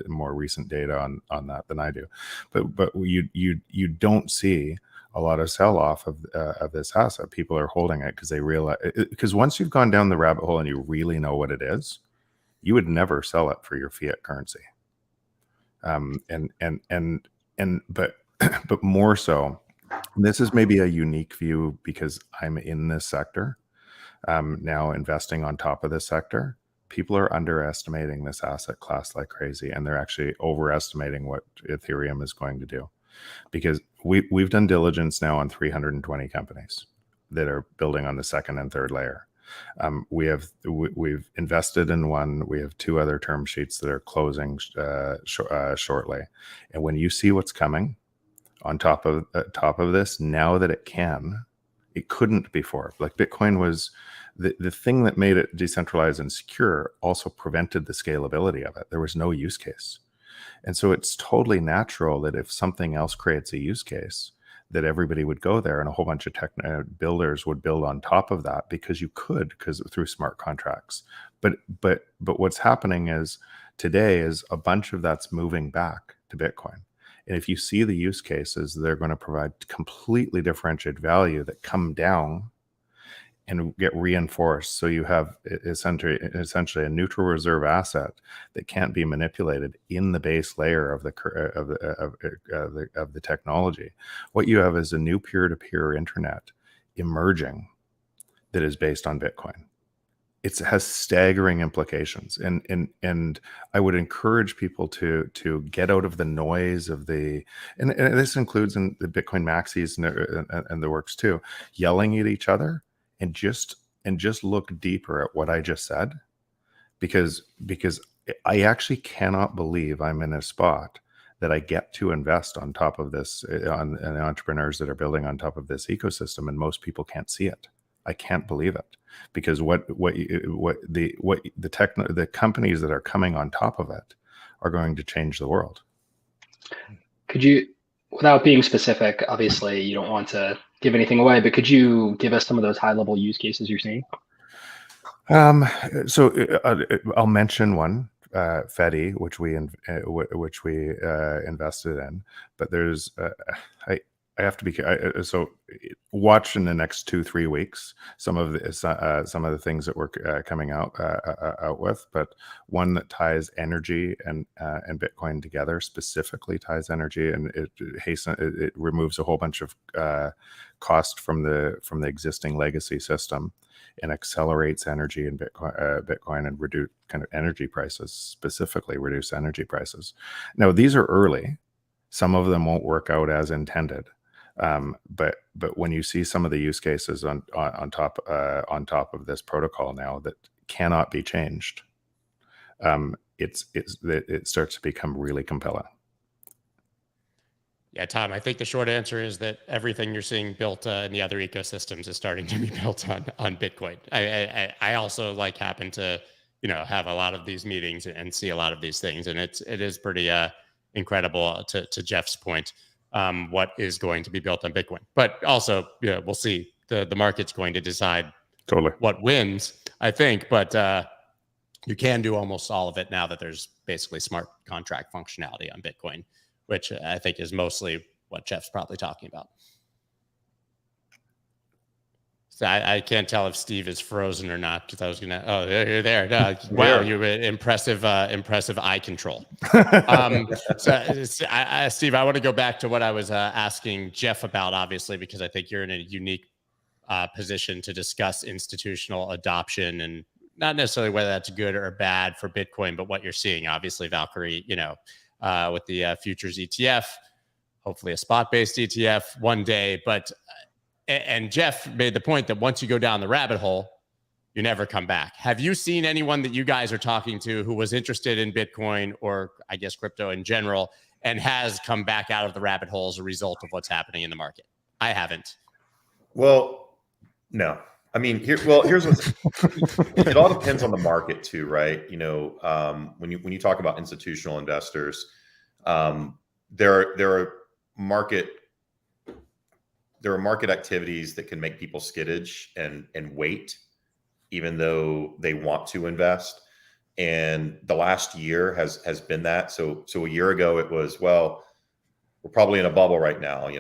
more recent data on that than I do. But you don't see a lot of sell-off of this asset. People are holding it because they realize, because once you've gone down the rabbit hole and you really know what it is, you would never sell it for your fiat currency. But more so, this is maybe a unique view because I'm in this sector now, investing on top of this sector. People are underestimating this asset class like crazy, and they're actually overestimating what Ethereum is going to do, because we've done diligence now on 320 companies that are building on the second and third layer. We've invested in one. We have 2 other term sheets that are closing shortly. And when you see what's coming on top of this, now that it couldn't before. Like Bitcoin was the thing that made it decentralized and secure, also prevented the scalability of it. There was no use case. And so it's totally natural that if something else creates a use case, that everybody would go there, and a whole bunch of builders would build on top of that because through smart contracts. But what's happening is today is a bunch of that's moving back to Bitcoin. And if you see the use cases, they're going to provide completely differentiated value that come down and get reinforced. So you have essentially a neutral reserve asset that can't be manipulated in the base layer of the technology. What you have is a new peer-to-peer internet emerging that is based on Bitcoin. It has staggering implications, and I would encourage people to get out of the noise of and this includes in the Bitcoin maxis and the works too, yelling at each other. And just look deeper at what I just said, because I actually cannot believe I'm in a spot that I get to invest on top of this, on the entrepreneurs that are building on top of this ecosystem, and most people can't see it. I can't believe it, because the companies that are coming on top of it are going to change the world. Could you, without being specific, obviously you don't want to give anything away, but could you give us some of those high-level use cases you're seeing? So I'll mention one, Fedi, which we invested in. But there's I have to be so watch in the next 2-3 weeks some of the things that we're coming out with. But one that ties energy and Bitcoin together, specifically ties energy, and it removes a whole bunch of cost from the existing legacy system, and accelerates energy in Bitcoin and reduce kind of energy prices, specifically reduce energy prices. Now, these are early. Some of them won't work out as intended. But when you see some of the use cases on top of this protocol now that cannot be changed, it starts to become really compelling. Yeah, Tom, I think the short answer is that everything you're seeing built in the other ecosystems is starting to be built on Bitcoin. I also happen to have a lot of these meetings and see a lot of these things, and it is pretty incredible to Jeff's point. What is going to be built on Bitcoin, but also we'll see. The market's going to decide totally what wins, I think. But you can do almost all of it now that there's basically smart contract functionality on Bitcoin, which I think is mostly what Jeff's probably talking about. So I can't tell if Steve is frozen or not, because I was gonna. Oh, you're there. No, wow, you're impressive eye control. Steve, I want to go back to what I was asking Jeff about, obviously, because I think you're in a unique position to discuss institutional adoption and not necessarily whether that's good or bad for Bitcoin, but what you're seeing. Obviously, Valkyrie, with the futures ETF, hopefully a spot-based ETF one day. But and Jeff made the point that once you go down the rabbit hole, you never come back. Have you seen anyone that you guys are talking to who was interested in Bitcoin, or I guess crypto in general, and has come back out of the rabbit hole as a result of what's happening in the market? I haven't. Well, no. I mean, here's what's it all depends on the market too, right? When you talk about institutional investors, there are market activities that can make people skittish and wait, even though they want to invest. And the last year has been that. So a year ago it was, well, we're probably in a bubble right now.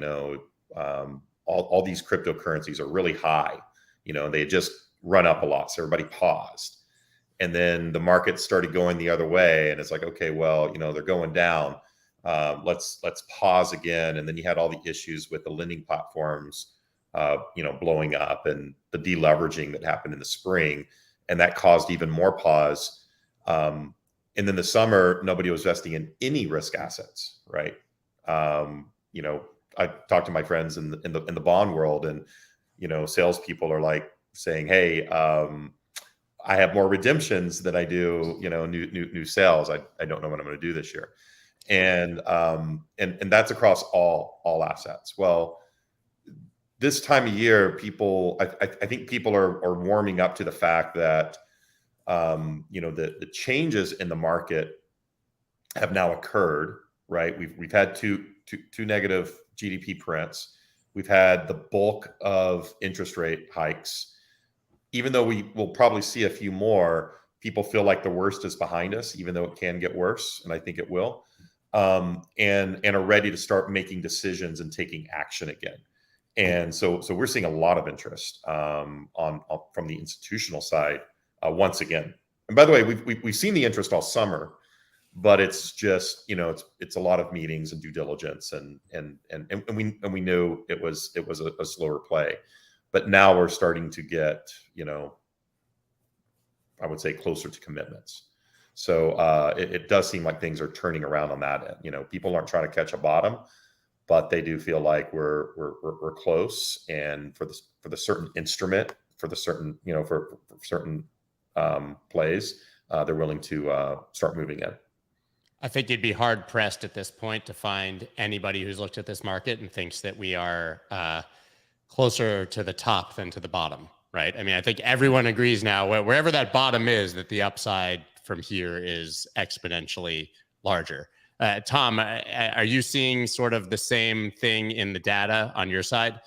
All these cryptocurrencies are really high. They had just run up a lot, so everybody paused. And then the market started going the other way, and it's like, okay, well, they're going down. Let's pause again. And then you had all the issues with the lending platforms, blowing up, and the deleveraging that happened in the spring, and that caused even more pause. And then the summer, nobody was investing in any risk assets, right? I talked to my friends in the bond world, and salespeople are like saying, "Hey, I have more redemptions than I do, new sales. I don't know what I'm going to do this year," and that's across all assets. Well, this time of year, I think people are warming up to the fact that the changes in the market have now occurred. Right, we've had two negative GDP prints. We've had the bulk of interest rate hikes. Even though we will probably see a few more, people feel like the worst is behind us, even though it can get worse, and I think it will, and are ready to start making decisions and taking action again. And so we're seeing a lot of interest on from the institutional side once again. And by the way, we've seen the interest all summer, but it's just it's a lot of meetings and due diligence, and we knew it was a slower play, but now we're starting to get I would say closer to commitments. So it does seem like things are turning around on that end. People aren't trying to catch a bottom, but they do feel like we're close, and for the certain instrument, for the certain for certain plays, they're willing to start moving in. I think you'd be hard pressed at this point to find anybody who's looked at this market and thinks that we are closer to the top than to the bottom, right? I mean, I think everyone agrees now, wherever that bottom is, that the upside from here is exponentially larger. Tom, are you seeing sort of the same thing in the data on your side?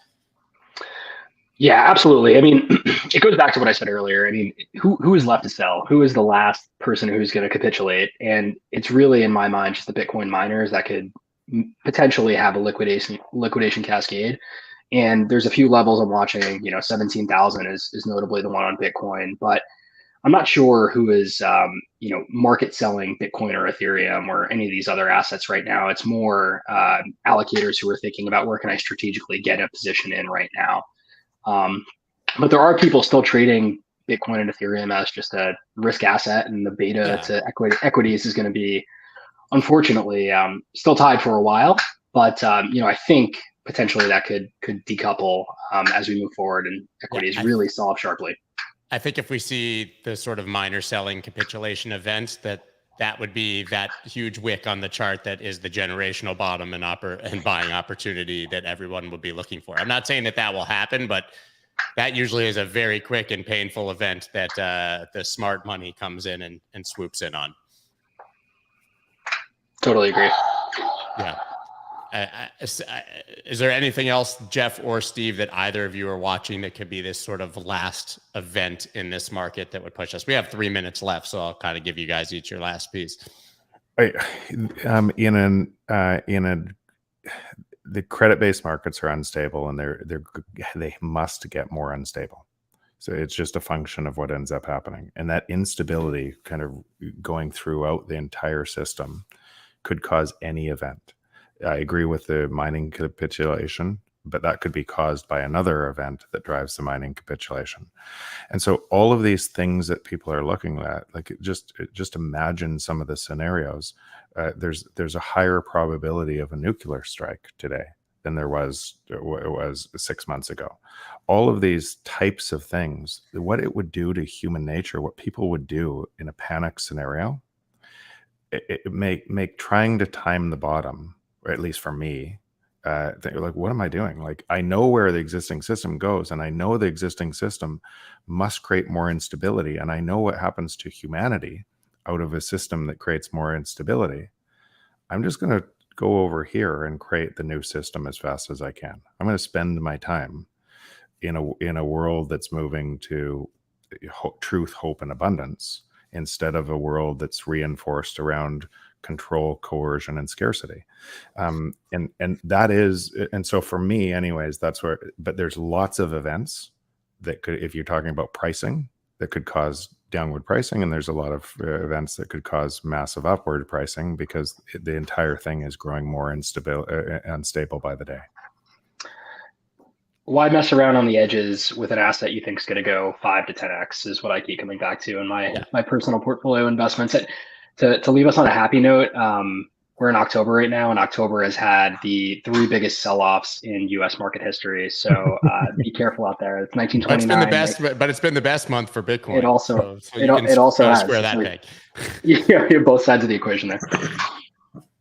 Yeah, absolutely. I mean, it goes back to what I said earlier. I mean, who is left to sell? Who is the last person who's going to capitulate? And it's really, in my mind, just the Bitcoin miners that could potentially have a liquidation cascade. And there's a few levels I'm watching. 17,000 is notably the one on Bitcoin, but I'm not sure who is market selling Bitcoin or Ethereum or any of these other assets right now. It's more allocators who are thinking about where can I strategically get a position in right now. But there are people still trading Bitcoin and Ethereum as just a risk asset, and the beta to equities is going to be, unfortunately, still tied for a while. But I think potentially that could decouple as we move forward and equities really sell off sharply. I think if we see the sort of miner selling capitulation event, that would be that huge wick on the chart that is the generational bottom and buying opportunity that everyone would be looking for. I'm not saying that will happen, but that usually is a very quick and painful event that the smart money comes in and swoops in on. Totally agree. Yeah. Is there anything else, Jeff or Steve, that either of you are watching that could be this sort of last event in this market that would push us? We have 3 minutes left, so I'll kind of give you guys each your last piece. The credit-based markets are unstable, and they must get more unstable. So it's just a function of what ends up happening, and that instability kind of going throughout the entire system could cause any event. I agree with the mining capitulation. but that could be caused by another event that drives the mining capitulation. And so all of these things that people are looking at, like just imagine some of the scenarios. There's a higher probability of a nuclear strike today than there was 6 months ago. All of these types of things, what it would do to human nature, what people would do in a panic scenario, it make trying to time the bottom, or at least for me, like, what am I doing? Like, I know where the existing system goes, and I know the existing system must create more instability, and I know what happens to humanity out of a system that creates more instability. I'm just going to go over here and create the new system as fast as I can. I'm going to spend my time in a world that's moving to truth, hope, and abundance, instead of a world that's reinforced around control, coercion, and scarcity. And that is, and so for me anyways, that's where, but there's lots of events that could, if you're talking about pricing, that could cause downward pricing. And there's a lot of events that could cause massive upward pricing, because the entire thing is growing more unstable by the day. Why mess around on the edges with an asset you think is going to go 5 to 10x is what I keep coming back to in my personal portfolio investments. And to leave us on a happy note, we're in October right now, and October has had the 3 biggest sell-offs in U.S. market history. So be careful out there. It's 1929. It's been the best, but it's been the best month for Bitcoin. It also so it also has square that peg. Yeah, both sides of the equation there.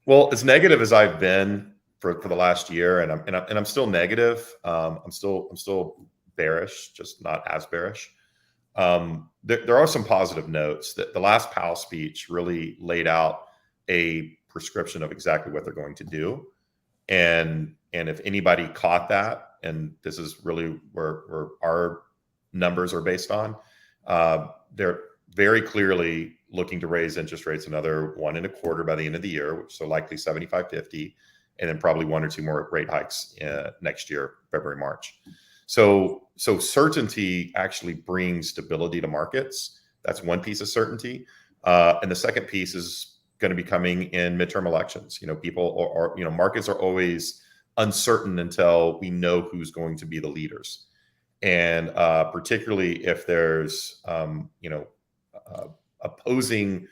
Well, as negative as I've been for the last year, and I'm still negative. I'm still bearish, just not as bearish. There are some positive notes. That the last Powell speech really laid out a prescription of exactly what they're going to do, and if anybody caught that, and this is really where our numbers are based on, they're very clearly looking to raise interest rates another 1.25 by the end of the year, so likely 75, 50, and then probably 1 or 2 more rate hikes next year, February, March. So certainty actually brings stability to markets. That's one piece of certainty. And the second piece is going to be coming in midterm elections. People are markets are always uncertain until we know who's going to be the leaders. And particularly if there's, opposing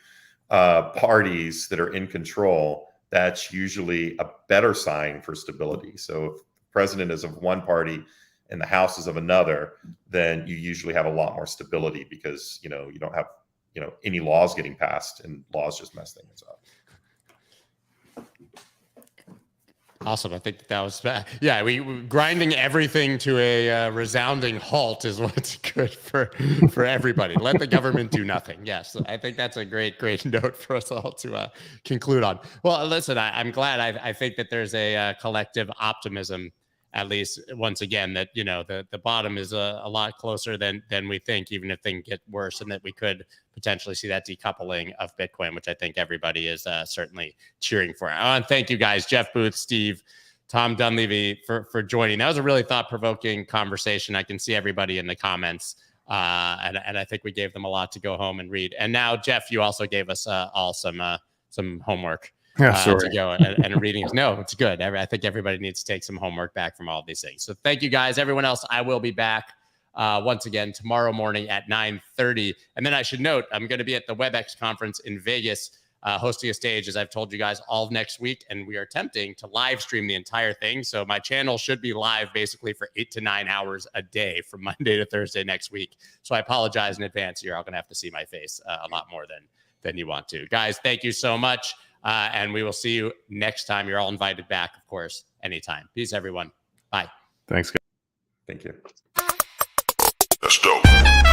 parties that are in control, that's usually a better sign for stability. So if the president is of one party and the House is of another, then you usually have a lot more stability, because you don't have any laws getting passed, and laws just mess things up. Awesome. I think that was we grinding everything to a resounding halt is what's good for everybody. Let the government do nothing. Yes, I think that's a great note for us all to conclude on. Well, listen, I'm glad. I think that there's a collective optimism, at least once again, that the bottom is a lot closer than we think, even if things get worse, and that we could potentially see that decoupling of Bitcoin, which I think everybody is certainly cheering for. I want to thank you guys, Jeff Booth, Steve, Tom Dunleavy, for joining. That was a really thought-provoking conversation. I can see everybody in the comments, and I think we gave them a lot to go home and read. And now, Jeff, you also gave us all some homework. To go and readings. No, it's good. I think everybody needs to take some homework back from all of these things. So thank you guys. Everyone else, I will be back once again tomorrow morning at 9:30. And then I should note, I'm going to be at the WebEx conference in Vegas, hosting a stage, as I've told you guys, all of next week. And we are attempting to live stream the entire thing. So my channel should be live basically for 8 to 9 hours a day from Monday to Thursday next week. So I apologize in advance. You're all going to have to see my face a lot more than you want to. Guys, thank you so much. And we will see you next time. You're all invited back, of course, anytime. Peace, everyone. Bye. Thanks, guys. Thank you. That's dope.